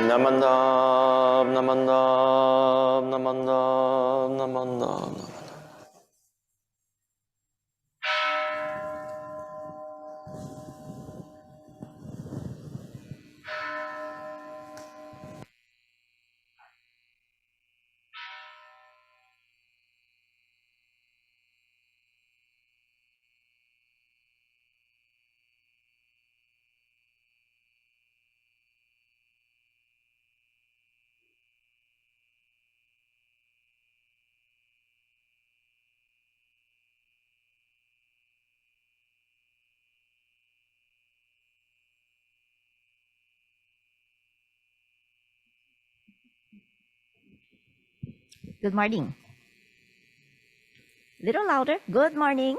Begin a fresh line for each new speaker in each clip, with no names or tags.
Namandam, namandam, namandam, namandam.
Good morning. Little louder. Good morning.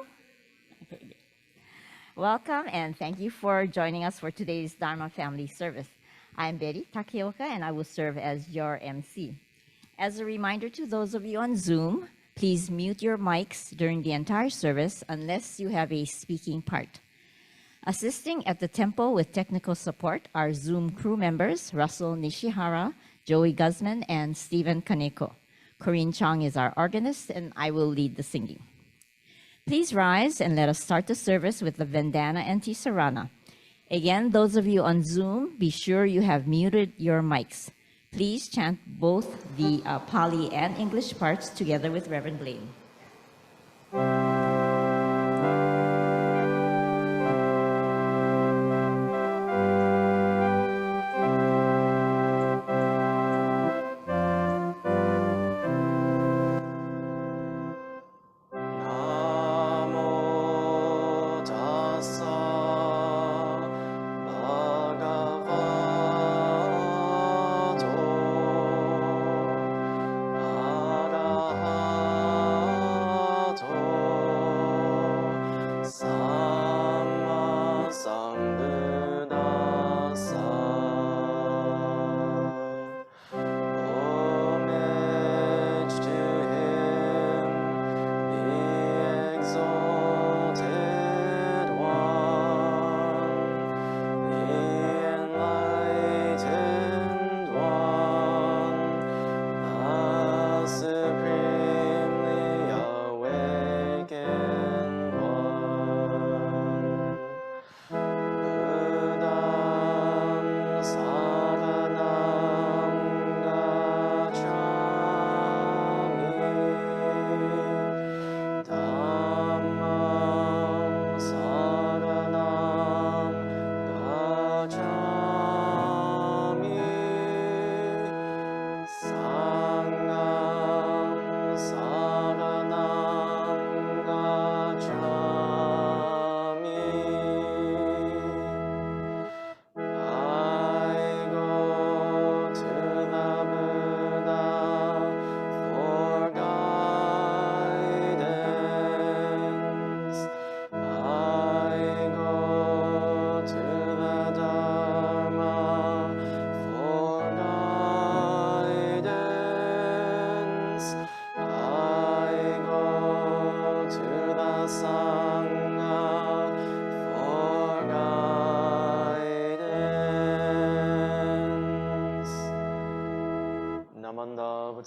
Welcome and thank you for joining us for today's Dharma Family Service. I'm Betty Takioka and I will serve as your MC. As a reminder to those of you on Zoom, please mute your mics during the entire service unless you have a speaking part. Assisting at the temple with technical support are Zoom crew members Russell Nishihara, Joey Guzman, and Stephen Kaneko. Corinne Chong is our organist, and I will lead the singing. Please rise and let us start the service with the Vandana Ti-Sarana. Again, those of you on Zoom, be sure you have muted your mics. Please chant both the Pali and English parts together with Rev Blayne.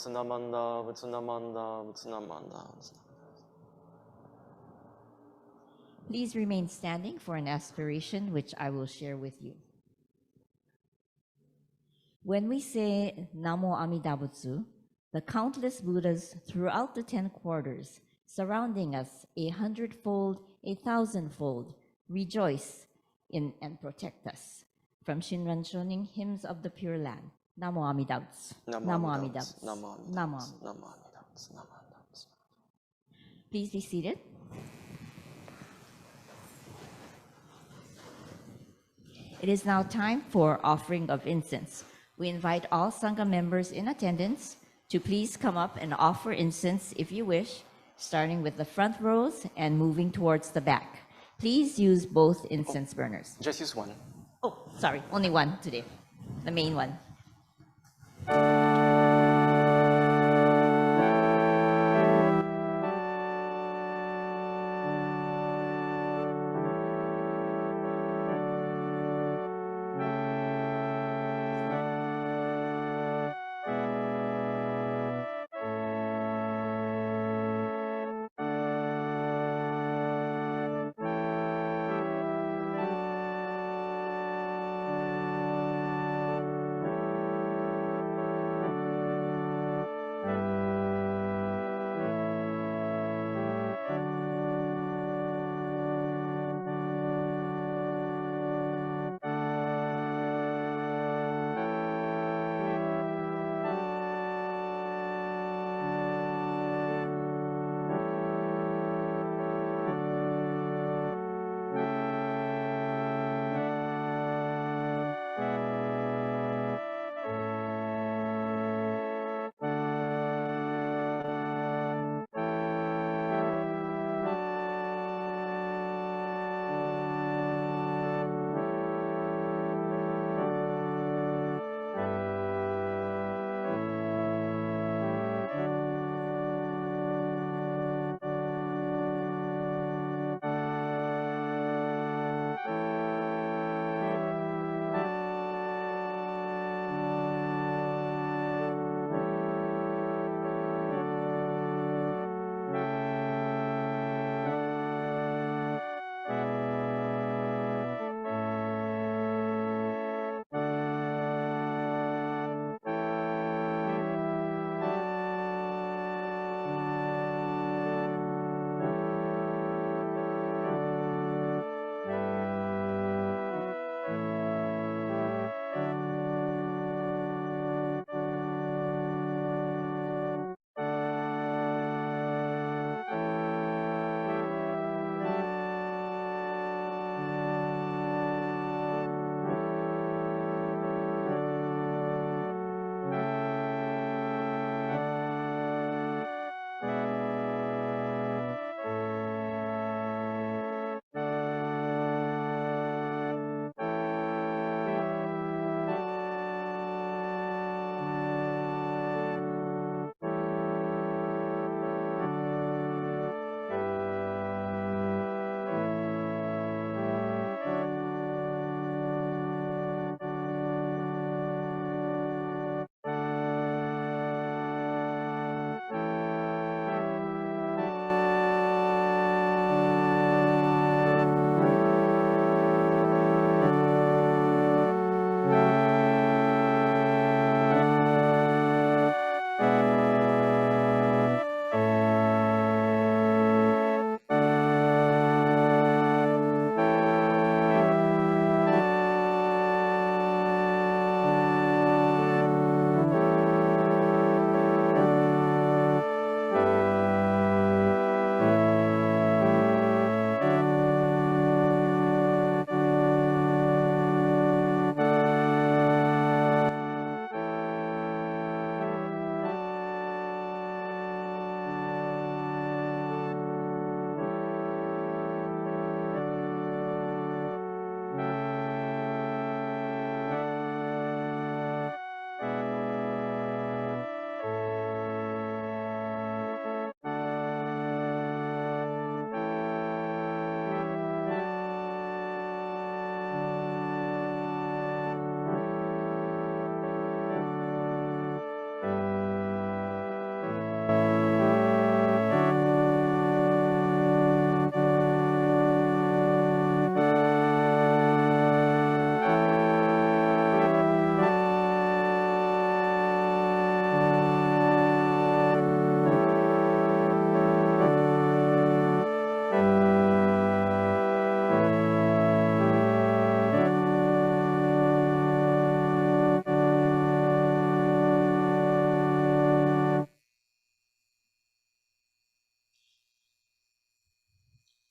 Namanda, Namanda, Namanda.
Please remain standing for an aspiration which I will share with you. When we say Namo Amida Butsu, the countless Buddhas throughout the 10 quarters surrounding us 100-fold, 1,000-fold, rejoice in and protect us. From Shinran Shonin Hymns of the Pure Land. Namo Amida Butsu. Namo Amida Butsu. Namo Amida Butsu. Please be seated. It is now time for offering of incense. We invite all Sangha members in attendance to please come up and offer incense if you wish, starting with the front rows and moving towards the back. Please use both incense burners.
Just use one.
Oh, sorry, only one today, the main one.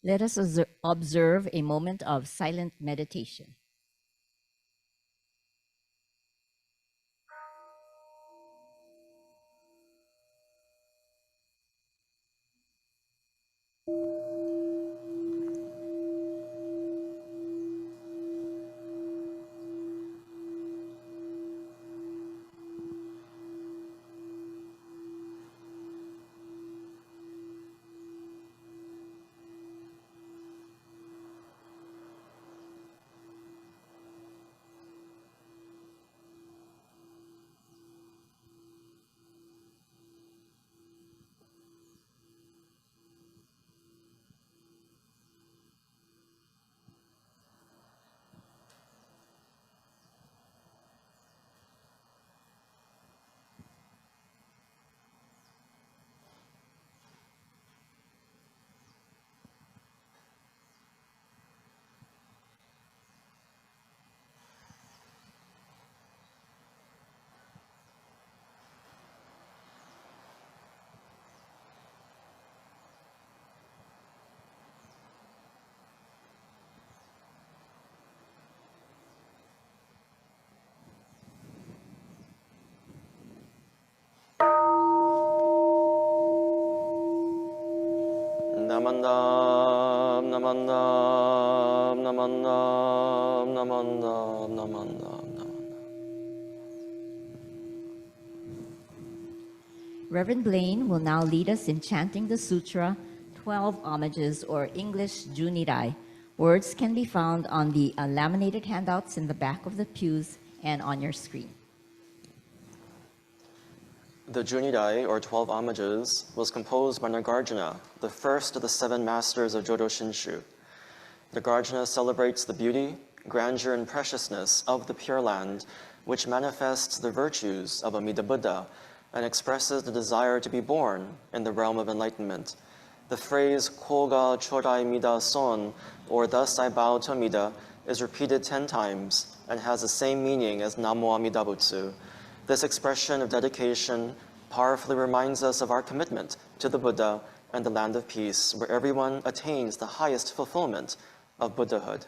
Let us observe a moment of silent meditation.
Namandam, namandam, namandam, namandam, namandam, namandam.
Reverend Blayne will now lead us in chanting the Sutra, 12 Homages, or English Junirai. Words can be found on the laminated handouts in the back of the pews and on your screen.
The Junirai, or 12 Homages, was composed by Nagarjuna, the first of the 7 masters of Jodo Shinshu. Nagarjuna celebrates the beauty, grandeur, and preciousness of the Pure Land, which manifests the virtues of Amida Buddha and expresses the desire to be born in the realm of enlightenment. The phrase Koga Chodai Mida Son, or thus I bow to Amida, is repeated 10 times and has the same meaning as Namo Amida Butsu. This expression of dedication powerfully reminds us of our commitment to the Buddha and the land of peace, where everyone attains the highest fulfillment of Buddhahood.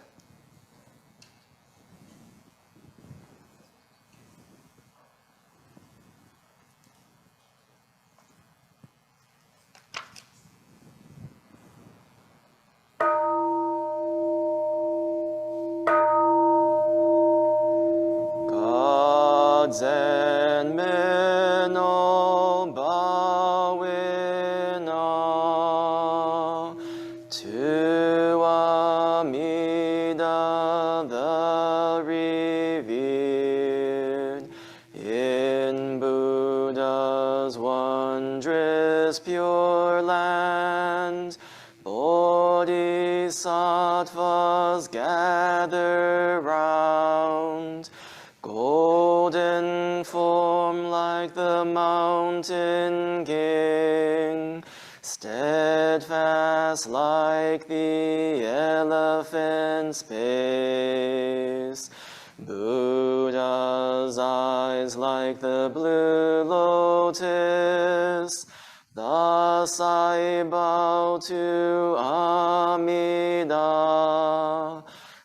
Zen meno bawina to Amida the revered in Buddha's wondrous pure land. Bodhisattvas gather round. Golden form like the mountain king, steadfast like the elephant's pace. Buddha's eyes like the blue lotus, thus I bow to Amida.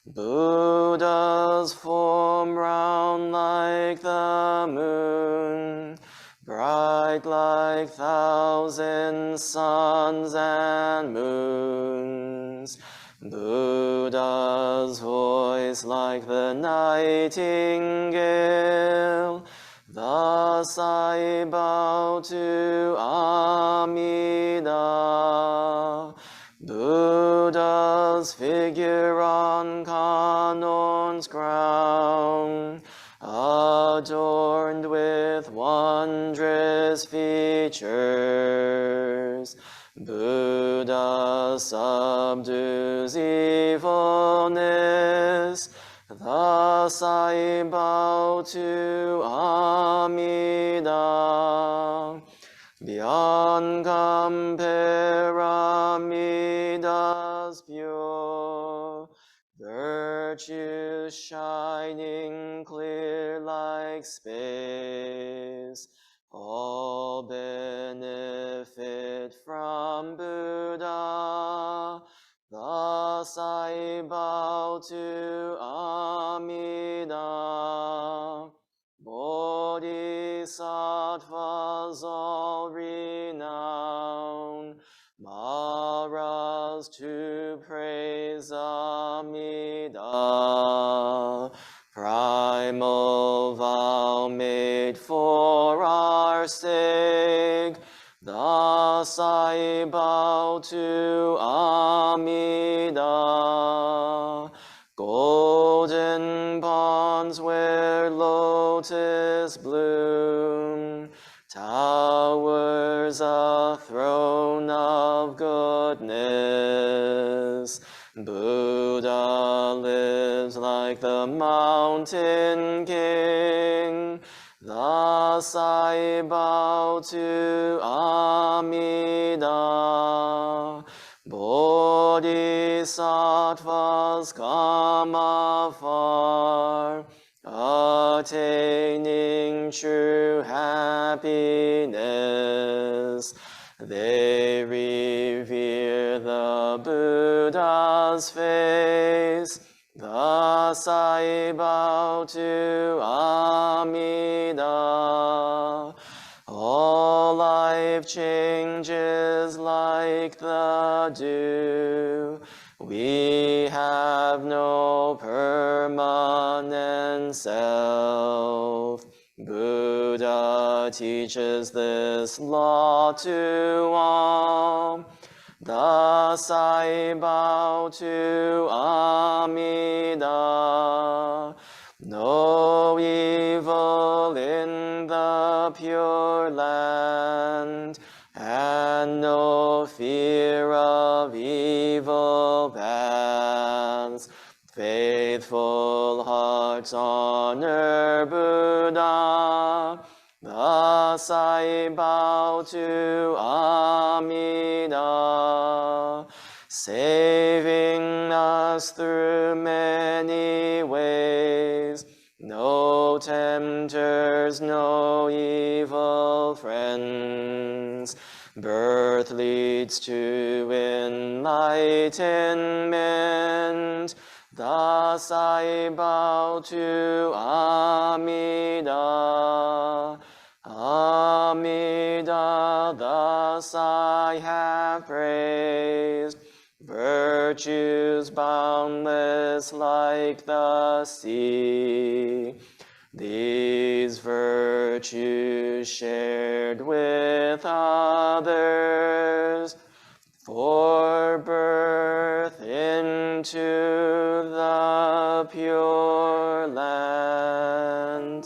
Buddha's form round like the moon, bright like 1,000 suns and moons. Buddha's voice like the nightingale, thus I bow to Amida. Buddha's figure on Kanon's crown, adorned with wondrous features. Buddha subdues evilness, thus I bow to Amida. Beyond compare, Amida's pure, virtue shining clear like space. All benefit from Buddha, Thus I bow to Amida, Bodhisattvas all renown, Maras to praise Amida, primal vow made for our sake. Thus I bow to Amida, golden ponds where lotus bloom, towers a throne of goodness. Buddha lives like the mountain king. Thus I bow to Amida. Bodhisattvas come afar, attaining true happiness. They revere the Buddha's face. Thus I bow to Amida. All life changes like the dew. We have no permanent self. Buddha teaches this law to all. Thus I bow to Amida. No evil in the Pure Land, and no fear of evil paths. Faithful hearts honor Buddha. Thus I bow to Amida, saving us through many ways. No tempters, no evil friends. Birth leads to enlightenment. Thus I bow to Amida. Amida, thus I have praised. Virtues boundless like the sea. These virtues shared with others, for birth into the Pure Land.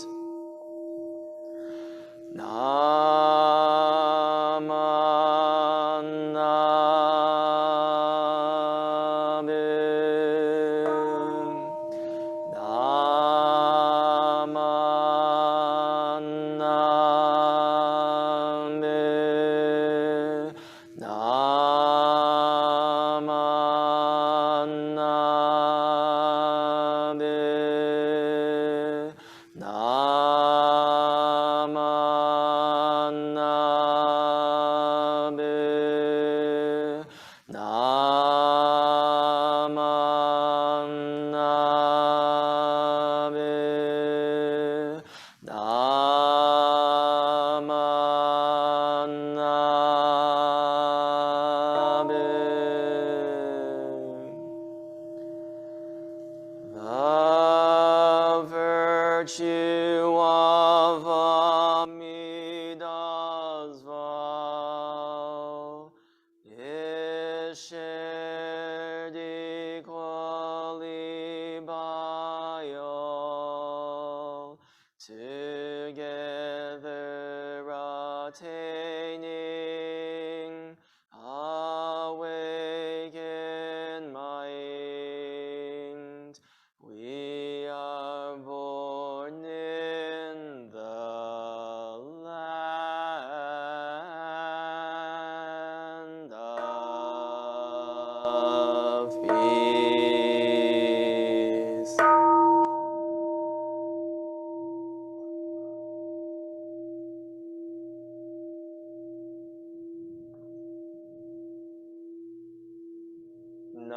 The virtue of Amida's vow is shared equally by all, together attaining awakened mind. We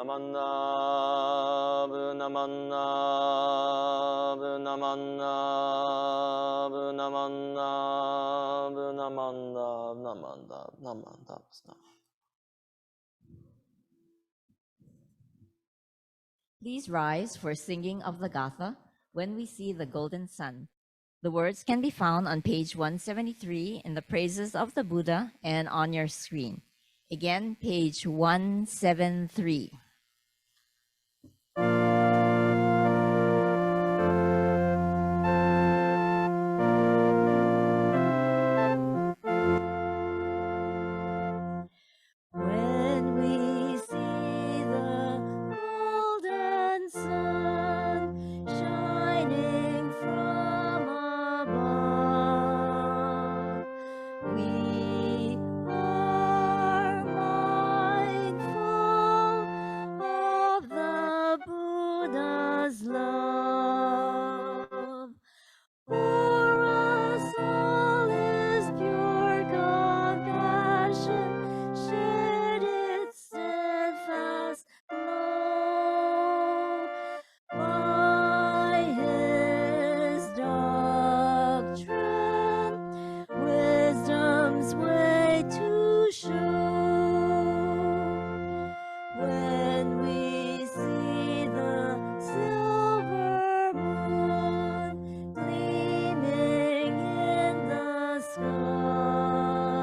Namanna, Namanna, Namanna, Namanna, Namanna, Namanna, Namanna.
Please rise for singing of the Gatha, When We See the Golden Sun. The words can be found on page 173 in the Praises of the Buddha and on your screen. Again, page 173. When we see the golden sun shining from above, we are mindful of the Buddha's love. For us all is pure compassion, shed its steadfast glow. By his doctrine, wisdom's way to show. When we see the silver moon gleaming in the sky,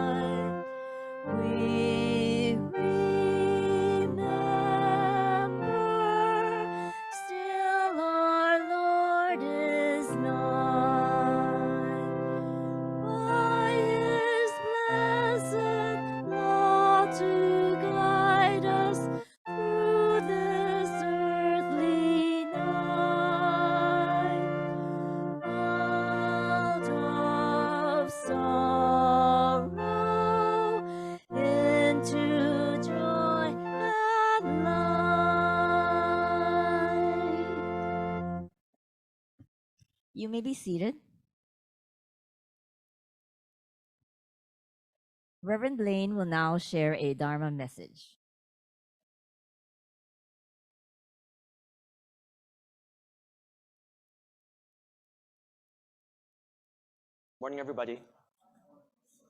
we remember still our Lord is nigh. By his blessed law to guide us through this earthly night, out of sorrow into joy and light. You may be seated. Reverend Blayne will now share a Dharma message.
Morning, everybody.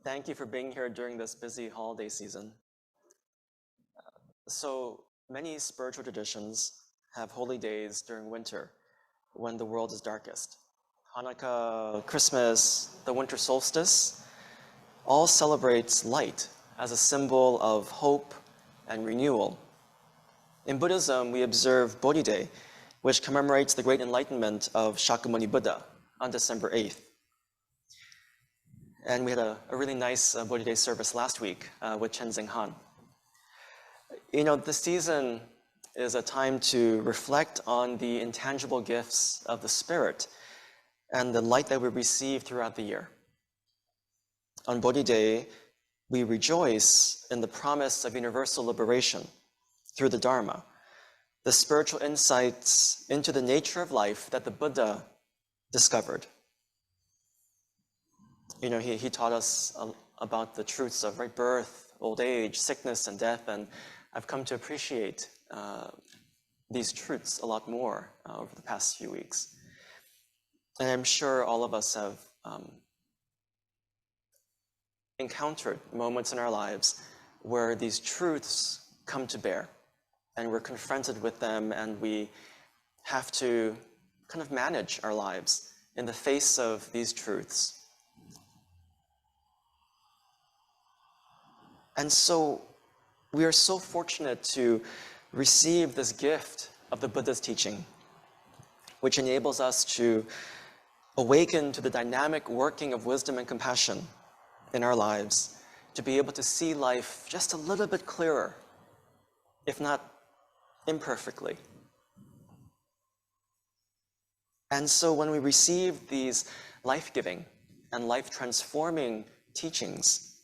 Thank you for being here during this busy holiday season. So many spiritual traditions have holy days during winter when the world is darkest. Hanukkah, Christmas, the winter solstice, all celebrates light as a symbol of hope and renewal. In Buddhism, we observe Bodhi Day, which commemorates the great enlightenment of Shakyamuni Buddha on December 8th. And we had a really nice Bodhi Day service last week with Chenzing Han. You know, this season is a time to reflect on the intangible gifts of the Spirit and the light that we receive throughout the year. On Bodhi Day, we rejoice in the promise of universal liberation through the Dharma, the spiritual insights into the nature of life that the Buddha discovered. You know, he taught us about the truths of birth, old age, sickness, and death, and I've come to appreciate these truths a lot more over the past few weeks. And I'm sure all of us have encountered moments in our lives where these truths come to bear, and we're confronted with them, and we have to kind of manage our lives in the face of these truths. And so we are so fortunate to receive this gift of the Buddha's teaching, which enables us to awaken to the dynamic working of wisdom and compassion in our lives, to be able to see life just a little bit clearer, if not imperfectly. And so when we receive these life-giving and life-transforming teachings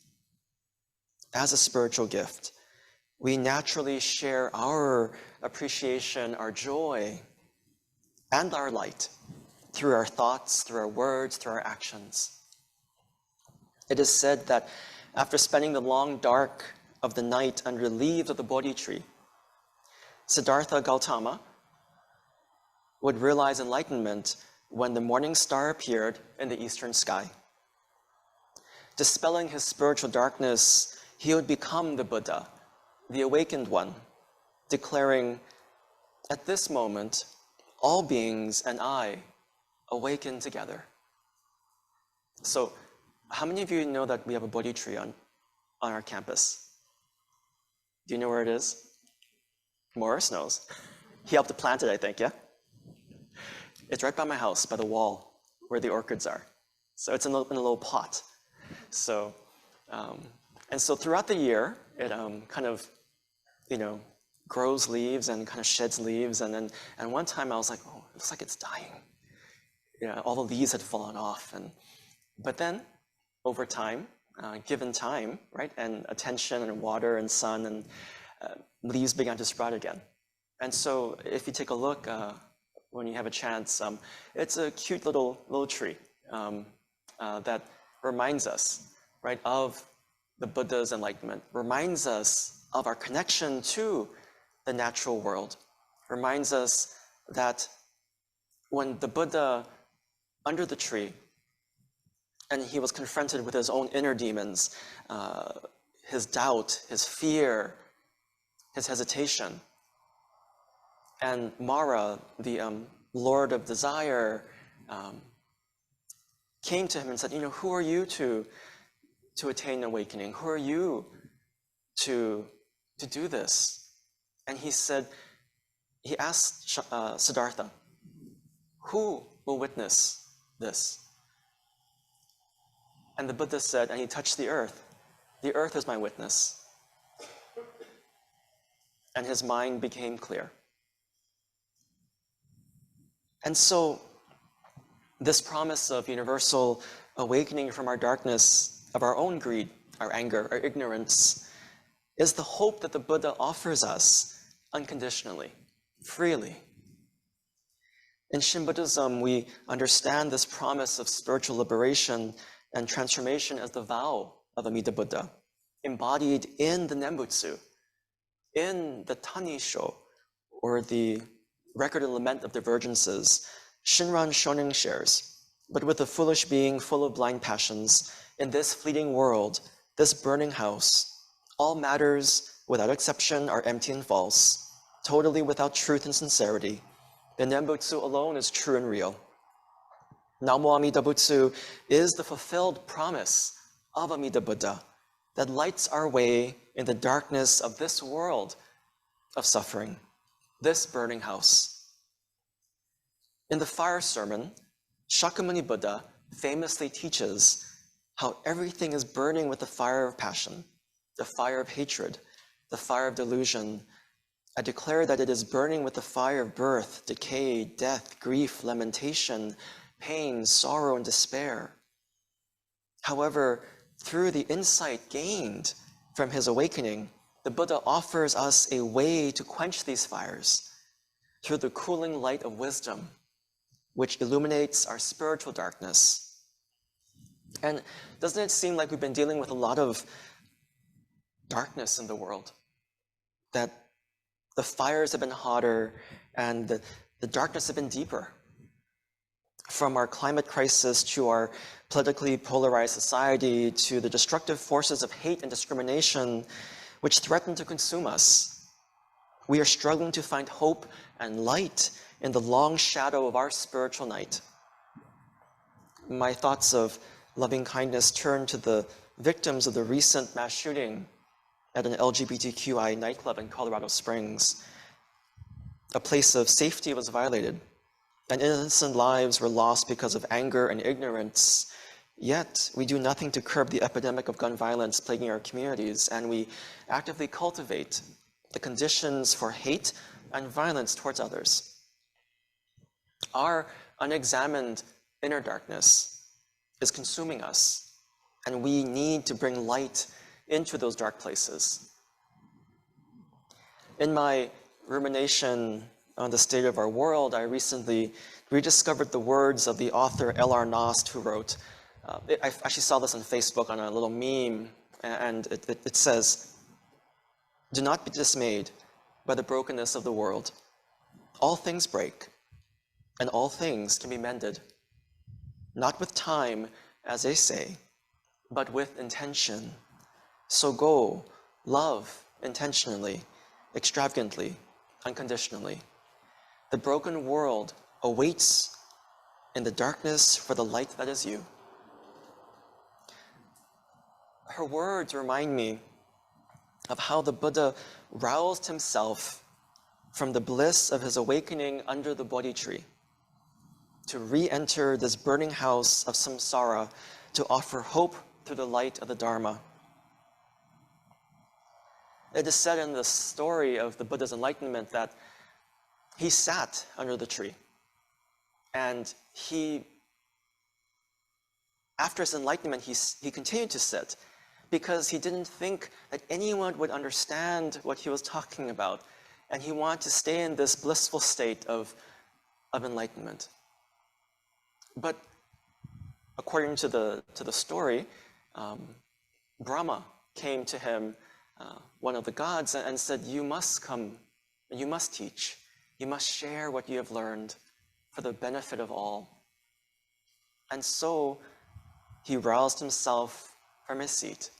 as a spiritual gift, we naturally share our appreciation, our joy, and our light through our thoughts, through our words, through our actions. It is said that after spending the long dark of the night under the leaves of the Bodhi tree, Siddhartha Gautama would realize enlightenment when the morning star appeared in the eastern sky. Dispelling his spiritual darkness, he would become the Buddha, the awakened one, declaring, "At this moment, all beings and I awaken together." So, how many of you know that we have a Bodhi tree on our campus? Do you know where it is? Morris knows. He helped to plant it, I think, yeah? It's right by my house, by the wall, where the orchids are. So it's in a little pot. So, and so throughout the year, it kind of, grows leaves and kind of sheds leaves. And one time I was like, oh, it looks like it's dying. Yeah, all the leaves had fallen off. But then, over time, given time, right, and attention and water and sun, and leaves began to sprout again. And so if you take a look, when you have a chance, it's a cute little tree that reminds us, right, of the Buddha's enlightenment, reminds us of our connection to the natural world, reminds us that when the Buddha, under the tree, and he was confronted with his own inner demons, his doubt, his fear, his hesitation, and Mara, the Lord of Desire, came to him and said, who are you to attain awakening? Who are you to do this? And he asked Siddhartha, who will witness this? And the Buddha said, and he touched the earth is my witness. And his mind became clear. And so, this promise of universal awakening from our darkness, of our own greed, our anger, our ignorance, is the hope that the Buddha offers us unconditionally, freely. In Shin Buddhism, we understand this promise of spiritual liberation and transformation as the vow of Amida Buddha, embodied in the Nembutsu, in the Tanisho, or the record and lament of divergences. Shinran Shonin shares, but with a foolish being full of blind passions, in this fleeting world, this burning house, all matters, without exception, are empty and false, totally without truth and sincerity. The Nembutsu alone is true and real. Namo Amida Butsu is the fulfilled promise of Amida Buddha that lights our way in the darkness of this world of suffering, this burning house. In the fire sermon, Shakyamuni Buddha famously teaches how everything is burning with the fire of passion, the fire of hatred, the fire of delusion. I declare that it is burning with the fire of birth, decay, death, grief, lamentation, pain, sorrow, and despair. However, through the insight gained from his awakening, the Buddha offers us a way to quench these fires through the cooling light of wisdom, which illuminates our spiritual darkness. And doesn't it seem like we've been dealing with a lot of darkness in the world? That the fires have been hotter and the darkness have been deeper. From our climate crisis to our politically polarized society to the destructive forces of hate and discrimination which threaten to consume us, we are struggling to find hope and light in the long shadow of our spiritual night. My thoughts of loving kindness turn to the victims of the recent mass shooting at an LGBTQI nightclub in Colorado Springs. A place of safety was violated, and innocent lives were lost because of anger and ignorance. Yet, we do nothing to curb the epidemic of gun violence plaguing our communities, and we actively cultivate the conditions for hate and violence towards others. Our unexamined inner darkness is consuming us, and we need to bring light into those dark places. In my rumination on the state of our world, I recently rediscovered the words of the author L.R. Nost, who wrote, I actually saw this on Facebook on a little meme, and it says, "Do not be dismayed. by the brokenness of the world. All things break, and all things can be mended, not with time, as they say, but with intention. So go, love intentionally, extravagantly, unconditionally. The broken world awaits in the darkness for the light that is you. Her words remind me of how the Buddha roused himself from the bliss of his awakening under the Bodhi tree to re-enter this burning house of samsara to offer hope through the light of the Dharma. It is said in the story of the Buddha's enlightenment that he sat under the tree, and after his enlightenment, he continued to sit because he didn't think that anyone would understand what he was talking about, and he wanted to stay in this blissful state of enlightenment. But according to the story, Brahma came to him, one of the gods, and said, "You must come, you must teach, you must share what you have learned for the benefit of all." And so he roused himself from his seat,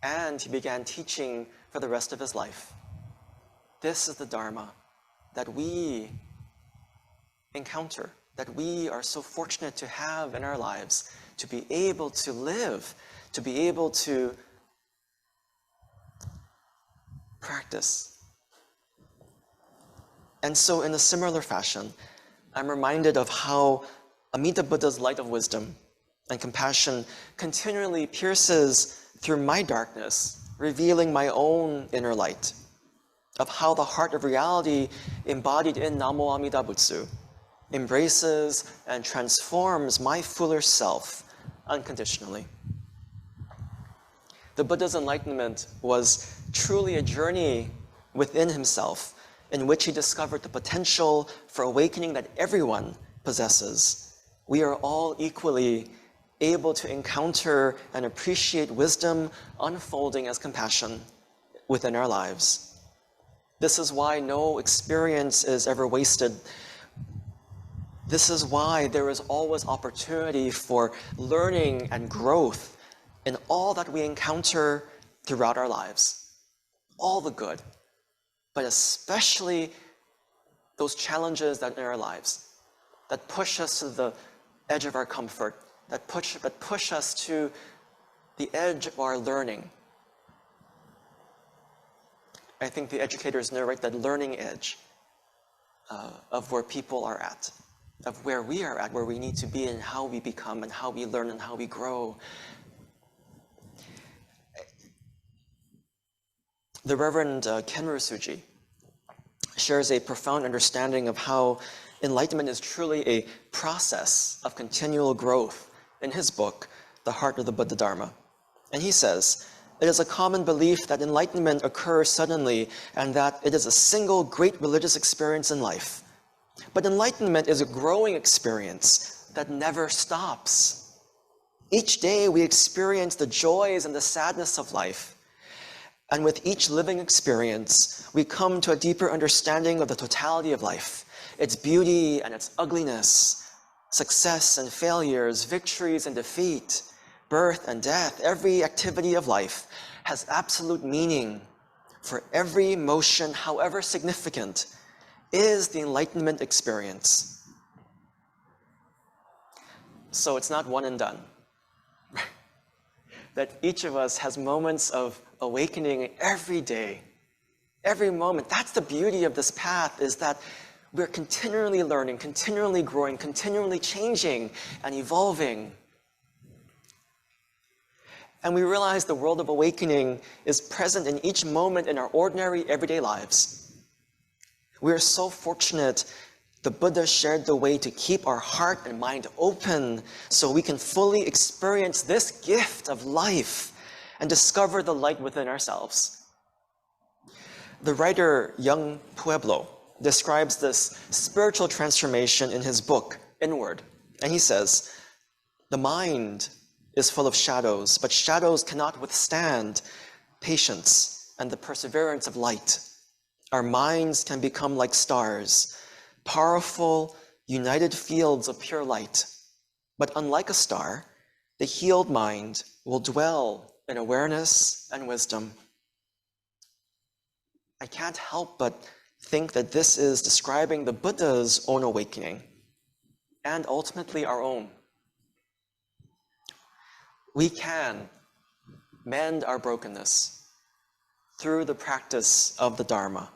and he began teaching for the rest of his life. This is the Dharma that we encounter, that we are so fortunate to have in our lives, to be able to live, to be able to practice. And so in a similar fashion, I'm reminded of how Amida Buddha's light of wisdom and compassion continually pierces through my darkness, revealing my own inner light, of how the heart of reality embodied in Namo Amida Butsu embraces and transforms my foolish self unconditionally. The Buddha's enlightenment was truly a journey within himself in which he discovered the potential for awakening that everyone possesses. We are all equally able to encounter and appreciate wisdom unfolding as compassion within our lives. This is why no experience is ever wasted. This is why there is always opportunity for learning and growth in all that we encounter throughout our lives. All the good, but especially those challenges that in our lives that push us to the edge of our comfort, that push us to the edge of our learning. I think the educators narrate that learning edge of where people are at, of where we are at, where we need to be, and how we become, and how we learn, and how we grow. The Reverend Kenru Suji shares a profound understanding of how enlightenment is truly a process of continual growth in his book, The Heart of the Buddha Dharma. And he says, "It is a common belief that enlightenment occurs suddenly and that it is a single great religious experience in life. But enlightenment is a growing experience that never stops. Each day we experience the joys and the sadness of life. And with each living experience, we come to a deeper understanding of the totality of life, its beauty and its ugliness, success and failures, victories and defeat, birth and death. Every activity of life has absolute meaning, for every motion, however significant, is the enlightenment experience." So it's not one and done. That each of us has moments of awakening every day, every moment. That's the beauty of this path, is that we're continually learning, continually growing, continually changing and evolving. And we realize the world of awakening is present in each moment in our ordinary everyday lives. We are so fortunate the Buddha shared the way to keep our heart and mind open so we can fully experience this gift of life and discover the light within ourselves. The writer Young Pueblo describes this spiritual transformation in his book, Inward. And he says, "The mind is full of shadows, but shadows cannot withstand patience and the perseverance of light. Our minds can become like stars, powerful, united fields of pure light. But unlike a star, the healed mind will dwell in awareness and wisdom. I can't help but think that this is describing the Buddha's own awakening, and ultimately our own. We can mend our brokenness through the practice of the Dharma.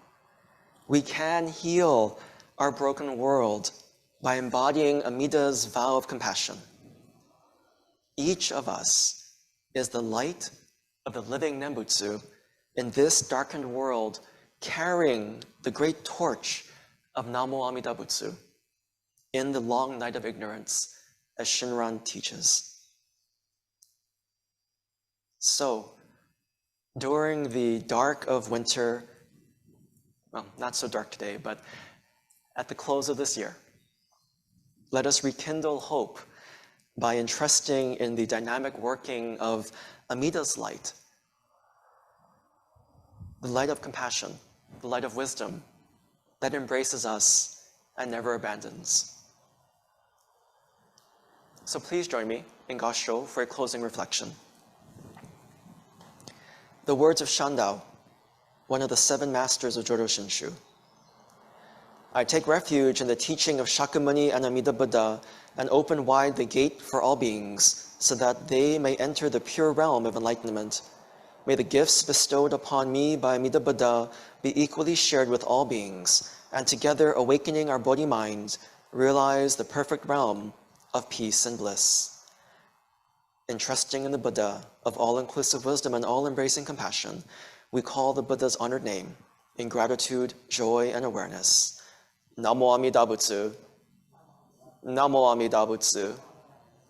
We can heal our broken world by embodying Amida's vow of compassion. Each of us is the light of the living Nembutsu in this darkened world, carrying the great torch of Namo Amida Butsu in the long night of ignorance, as Shinran teaches. So, during the dark of winter, well, not so dark today, but at the close of this year, let us rekindle hope by entrusting in the dynamic working of Amida's light, the light of compassion, the light of wisdom that embraces us and never abandons. So please join me in Gassho for a closing reflection. The words of Shandao, one of the 7 masters of Jodo Shinshu. I take refuge in the teaching of Shakyamuni and Amida Buddha and open wide the gate for all beings so that they may enter the pure realm of enlightenment. May the gifts bestowed upon me by Amida Buddha be equally shared with all beings, and together awakening our Bodhi mind, realize the perfect realm of peace and bliss. Entrusting in the Buddha of all-inclusive wisdom and all-embracing compassion, we call the Buddha's honored name in gratitude, joy, and awareness. Namo Amida Butsu, Namo Amida Butsu,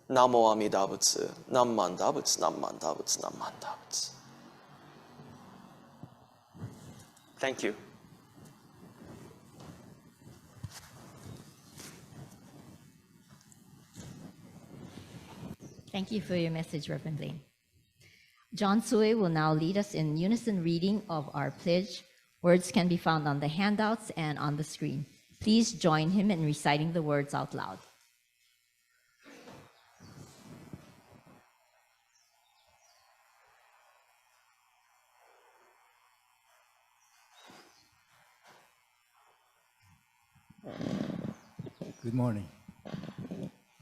Namo Amida Butsu, Nammanda Butsu, Nammanda Butsu, Nammanda Butsu. Thank you.
Thank you for your message, Reverend Blayne. John Sui will now lead us in unison reading of our pledge. Words can be found on the handouts and on the screen. Please join him in reciting the words out loud.
Good morning.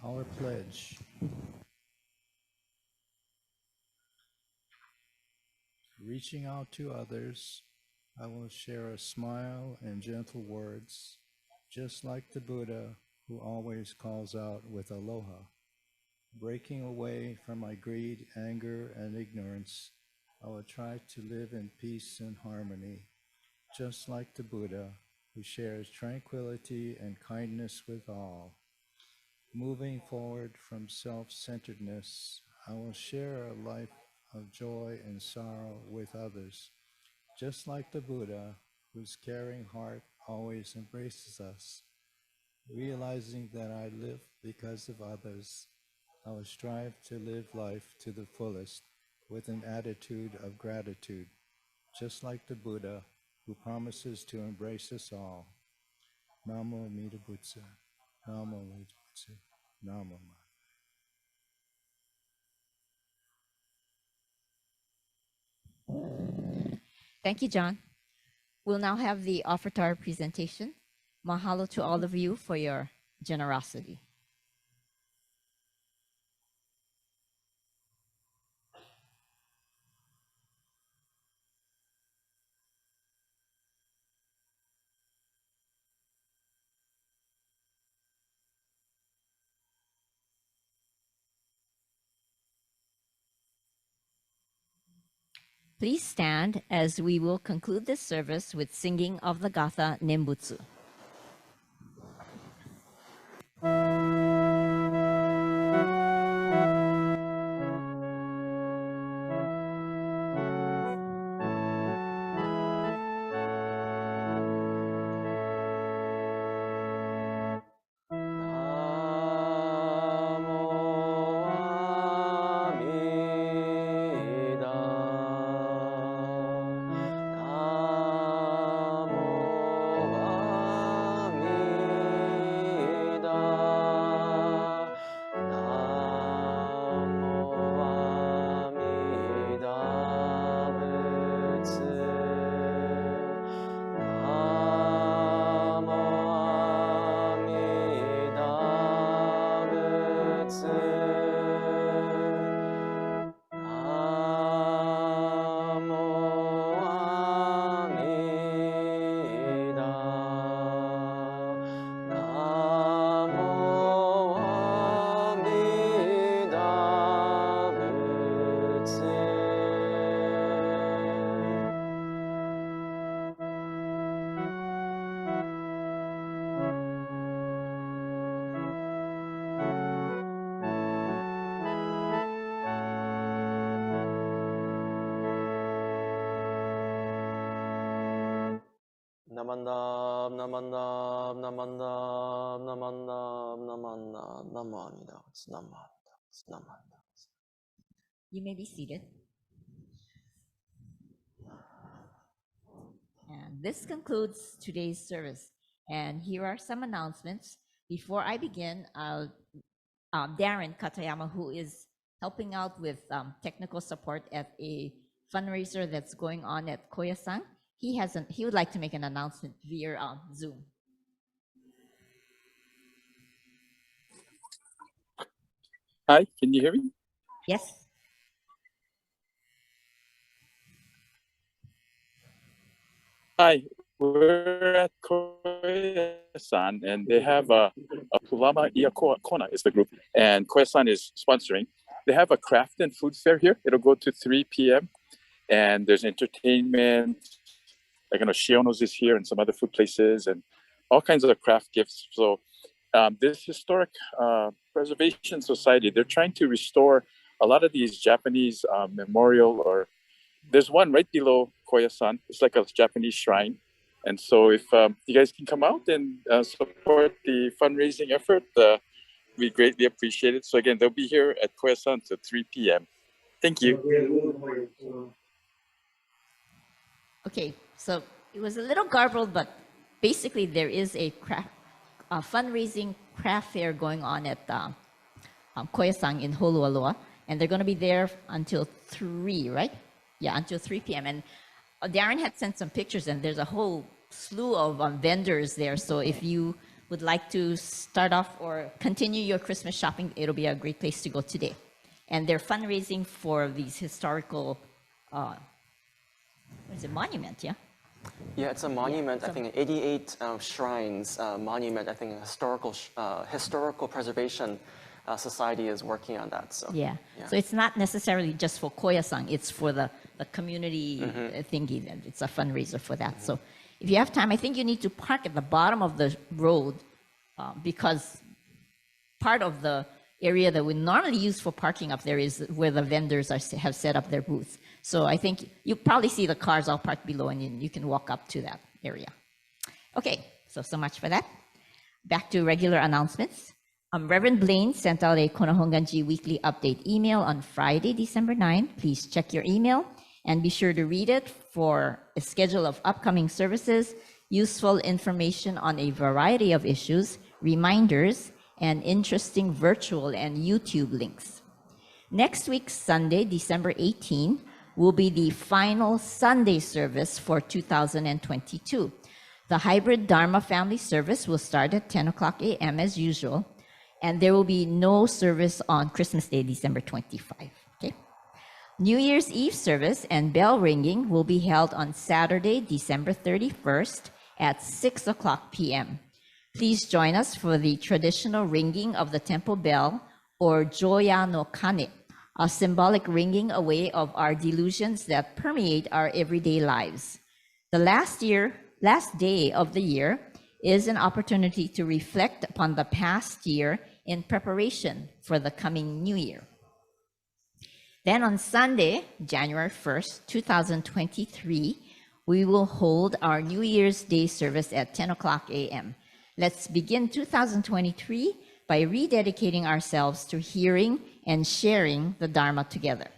Our pledge. Reaching out to others, I will share a smile and gentle words, just like the Buddha who always calls out with aloha. Breaking away from my greed, anger, and ignorance, I will try to live in peace and harmony, just like the Buddha who shares tranquility and kindness with all. Moving forward from self-centeredness, I will share a life of joy and sorrow with others, just like the Buddha, whose caring heart always embraces us. Realizing that I live because of others, I will strive to live life to the fullest with an attitude of gratitude, just like the Buddha, who promises to embrace us all. Namo Amida Butsu, Namo Amida Butsu, Namo.
Thank you, John. We'll now have the Offertory Presentation. Mahalo to all of you for your generosity. Please stand as we will conclude this service with singing of the Gatha Nembutsu.
Namo Namandam, namandam, namandam, namandam, namandam, namandam, namandam.
You may be seated. And this concludes today's service. And here are some announcements. Before I begin, Darren Katayama, who is helping out with technical support at a fundraiser that's going on at Koyasan, he would like to make an announcement via Zoom.
Hi, can you hear me?
Yes.
Hi, we're at Koyasan and they have a Pulama Ia Kona is the group, and Koyasan is sponsoring. They have a craft and food fair here. It'll go to 3 p.m. and there's entertainment. Like, Shiono's is here and some other food places and all kinds of craft gifts. So this historic preservation society, they're trying to restore a lot of these Japanese memorial, or there's one right below Koyasan. It's like a Japanese shrine. And so if you guys can come out and support the fundraising effort, we greatly appreciate it. So again, they'll be here at Koyasan till 3 p.m. Thank you.
Okay, so it was a little garbled, but basically there is a fundraising craft fair going on at Koyasan in Holualoa, and they're going to be there until 3, right? Yeah, until 3 p.m. And Darren had sent some pictures, and there's a whole slew of vendors there. So if you would like to start off or continue your Christmas shopping, it'll be a great place to go today. And they're fundraising for these historical, what is it, monument, yeah?
Yeah, it's a monument, I think 88 shrines monument, I think a historical preservation society is working on that. So
yeah. So it's not necessarily just for Koyasan, it's for the community thingy. It's a fundraiser for that. So if you have time, I think you need to park at the bottom of the road because part of the area that we normally use for parking up there is where the vendors have set up their booths. So I think you probably see the cars all parked below and you can walk up to that area. Okay, so much for that. Back to regular announcements. Reverend Blayne sent out a Konohonganji weekly update email on Friday, December 9. Please check your email and be sure to read it for a schedule of upcoming services, useful information on a variety of issues, reminders, and interesting virtual and YouTube links. Next week, Sunday, December 18, will be the final Sunday service for 2022. The hybrid Dharma family service will start at 10 o'clock a.m. as usual, and there will be no service on Christmas Day, December 25. Okay. New Year's Eve service and bell ringing will be held on Saturday, December 31st at 6 o'clock p.m. Please join us for the traditional ringing of the temple bell, or Joya no Kane, a symbolic ringing away of our delusions that permeate our everyday lives. The last day of the year is an opportunity to reflect upon the past year in preparation for the coming new year. Then on Sunday, January 1st, 2023, we will hold our New Year's Day service at 10 o'clock a.m. Let's begin 2023 by rededicating ourselves to hearing and sharing the Dharma together.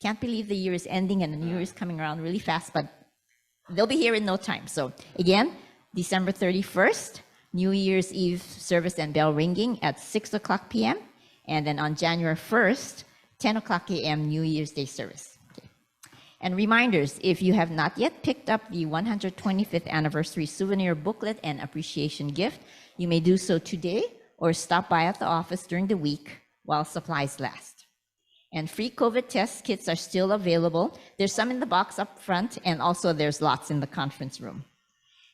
Can't believe the year is ending and the new year is coming around really fast, but they'll be here in no time. So again, December 31st, New Year's Eve service and bell ringing at 6 o'clock p.m. And then on January 1st, 10 o'clock a.m. New Year's Day service. Okay. And reminders, if you have not yet picked up the 125th anniversary souvenir booklet and appreciation gift, you may do so today or stop by at the office during the week while supplies last. And free COVID test kits are still available. There's some in the box up front, and also there's lots in the conference room.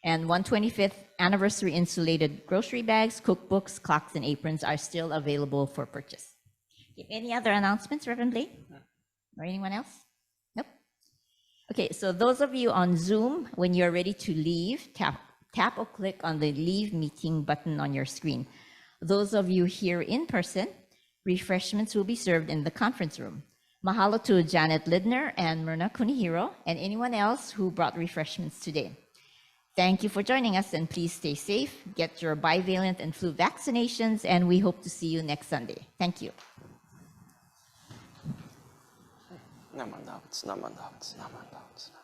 And 125th anniversary insulated grocery bags, cookbooks, clocks, and aprons are still available for purchase. Okay, any other announcements, Reverend Blayne? Or anyone else? Nope. Okay, so those of you on Zoom, when you're ready to leave, tap or click on the Leave Meeting button on your screen. Those of you here in person, refreshments will be served in the conference room. Mahalo to Janet Lidner and Myrna Kunihiro and anyone else who brought refreshments today. Thank you for joining us, and please stay safe, get your bivalent and flu vaccinations, and we hope to see you next Sunday. Thank you.
Naman dapat, naman dapat, naman dapat.